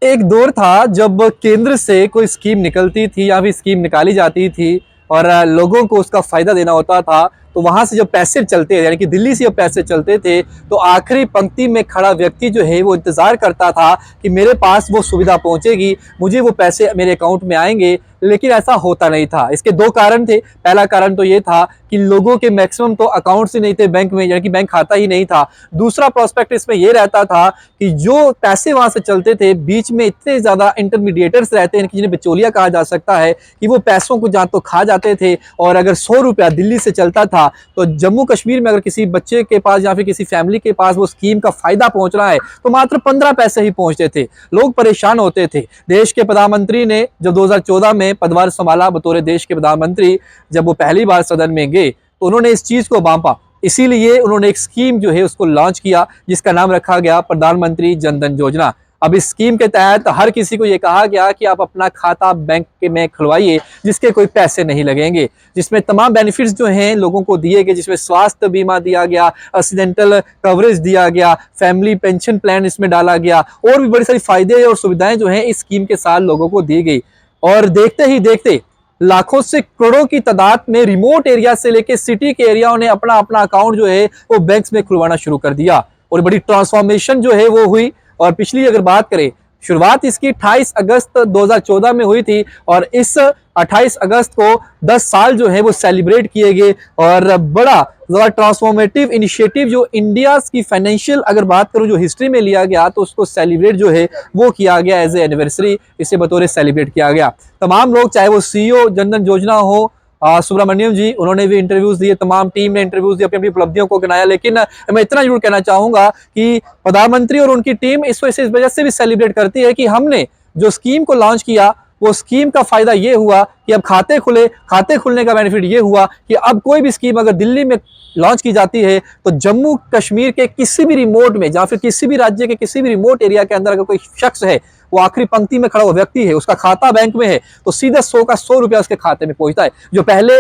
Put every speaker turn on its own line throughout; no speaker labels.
एक दौर था जब केंद्र से कोई स्कीम निकलती थी या फिर स्कीम निकाली जाती थी और लोगों को उसका फायदा देना होता था, तो वहां से जब पैसे चलते यानी कि दिल्ली से जब पैसे चलते थे तो आखिरी पंक्ति में खड़ा व्यक्ति जो है वो इंतजार करता था कि मेरे पास वो सुविधा पहुंचेगी, मुझे वो पैसे मेरे अकाउंट में आएंगे। लेकिन ऐसा होता नहीं था। इसके दो कारण थे। पहला कारण तो ये था कि लोगों के मैक्सिमम तो अकाउंट्स ही नहीं थे बैंक में, यानी कि बैंक खाता ही नहीं था। दूसरा प्रोस्पेक्ट इसमें ये रहता था कि जो पैसे वहां से चलते थे, बीच में इतने ज्यादा इंटरमीडिएटर्स रहते हैं जिन्हें बिचौलिया कहा जा सकता है, कि वो पैसों को जहां तो खा जाते थे। और अगर 100 रुपया दिल्ली से चलता था तो जम्मू कश्मीर में अगर किसी बच्चे के पास या फिर किसी फैमिली के पास वो स्कीम का फायदा पहुंच रहा है तो मात्र 15 पैसे ही पहुंचते थे। लोग परेशान होते थे। देश के प्रधानमंत्री ने जब 2014 में पदभार संभाला बतौर देश के प्रधानमंत्री, जब वो पहली बार सदन में गए तो उन्होंने इस चीज को भांपा। इसीलिए उन्होंने एक स्कीम जो है उसको लॉन्च किया जिसका नाम रखा गया प्रधानमंत्री जन धन योजना। अब इस स्कीम के तहत हर किसी को यह कहा गया कि आप अपना खाता बैंक में खुलवाइए जिसके कोई पैसे नहीं लगेंगे, जिसमें तमाम बेनिफिट्स जो हैं लोगों को दिए गए, जिसमें स्वास्थ्य बीमा दिया गया, एक्सीडेंटल कवरेज दिया गया, फैमिली पेंशन प्लान इसमें डाला गया, और भी बड़ी सारी फायदे और सुविधाएं जो हैं इस स्कीम के साथ लोगों को दी गई। और देखते ही देखते लाखों से करोड़ों की तादाद में रिमोट एरिया से लेके सिटी के एरियाओं ने अपना अपना अकाउंट जो है वो बैंक्स में खुलवाना शुरू कर दिया और बड़ी ट्रांसफॉर्मेशन जो है वो हुई। और पिछली अगर बात करें, शुरुआत इसकी 28 अगस्त 2014 में हुई थी और इस 28 अगस्त को 10 साल जो है वो सेलिब्रेट किए गए। और बड़ा ट्रांसफॉर्मेटिव इनिशिएटिव जो इंडिया की फाइनेंशियल अगर बात करूं जो हिस्ट्री में लिया गया तो उसको सेलिब्रेट जो है वो किया गया एज ए एनिवर्सरी, इसे बतौर सेलिब्रेट किया गया। तमाम लोग, चाहे वो सीईओ जनधन योजना हो सुब्रमण्यम जी, उन्होंने भी इंटरव्यूज दिए, तमाम टीम ने इंटरव्यूज दिए, अपनी अपनी उपलब्धियों को गिनाया। लेकिन मैं इतना जरूर कहना चाहूंगा कि प्रधानमंत्री और उनकी टीम इस वजह से भी सेलिब्रेट करती है कि हमने जो स्कीम को लॉन्च किया वो स्कीम का फायदा ये हुआ कि अब खाते खुलने का बेनिफिट ये हुआ कि अब कोई भी स्कीम अगर दिल्ली में लॉन्च की जाती है तो जम्मू कश्मीर के किसी भी रिमोट में या फिर किसी भी राज्य के किसी भी रिमोट एरिया के अंदर अगर कोई शख्स है, वो आखिरी पंक्ति में खड़ा हुआ व्यक्ति है, उसका खाता बैंक में है, तो सीधा 100 का 100 रुपया उसके खाते में पहुंचता है। जो पहले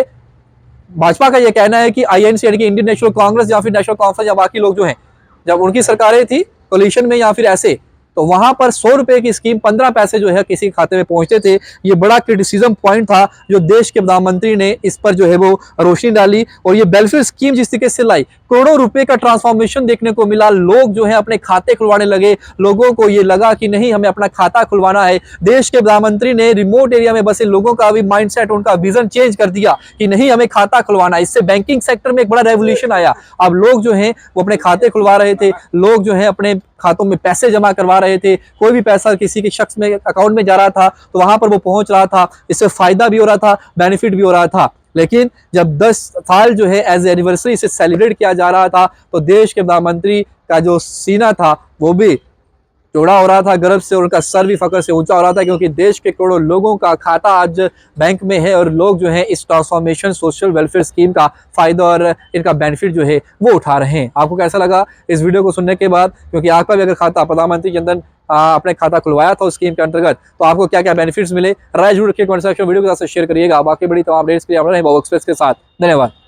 भाजपा का यह कहना है कि आईएनसी यानी कि इंडियन नेशनल कांग्रेस या फिर नेशनल कॉन्फ्रेंस या बाकी लोग जो हैं, जब उनकी सरकारें थी कोलिशन में या फिर ऐसे, तो वहां पर 100 रुपए की स्कीम 15 पैसे जो है किसी खाते में पहुंचते थे। ये बड़ा क्रिटिसिज्म पॉइंट था जो देश के प्रधानमंत्री ने इस पर जो है वो रोशनी डाली और ये वेलफेयर स्कीम जिस तरीके से लाई, करोड़ों रुपए का ट्रांसफॉर्मेशन देखने को मिला। लोग जो है अपने खाते खुलवाने लगे, लोगों को ये लगा कि नहीं हमें अपना खाता खुलवाना है। देश के प्रधानमंत्री ने रिमोट एरिया में बसे लोगों का भी माइंडसेट, उनका विजन चेंज कर दिया कि नहीं हमें खाता खुलवाना है। इससे बैंकिंग सेक्टर में एक बड़ा रेवोल्यूशन आया। अब लोग जो है वो अपने खाते खुलवा रहे थे, लोग जो है अपने खातों में पैसे जमा करवा रहे थे, कोई भी पैसा किसी के शख्स में अकाउंट में जा रहा था तो वहां पर वो पहुंच रहा था, इससे फायदा भी हो रहा था, बेनिफिट भी हो रहा था। लेकिन जब 10 साल जो है एज एनिवर्सरी इसे सेलिब्रेट किया जा रहा था तो देश के प्रधानमंत्री का जो सीना था वो भी चौड़ा हो रहा था गर्व से, और उनका सर भी फख्र से ऊंचा हो रहा था क्योंकि देश के करोड़ों लोगों का खाता आज बैंक में है और लोग जो है इस ट्रांसफॉर्मेशन सोशल वेलफेयर स्कीम का फायदा और इनका बेनिफिट जो है वो उठा रहे हैं। आपको कैसा लगा इस वीडियो को सुनने के बाद? क्योंकि आपका भी अगर खाता प्रधानमंत्री जनधन अपने खाता खुलवाया था उस स्कीम के अंतर्गत, तो आपको क्या क्या बेनिफिट्स मिले, राय जरूर रखिए कमेंट सेक्शन, वीडियो के साथ शेयर करिएगा। बाकी बड़ी तमाम अपडेट्स के लिए बने रहे एक्सप्रेस के साथ। धन्यवाद।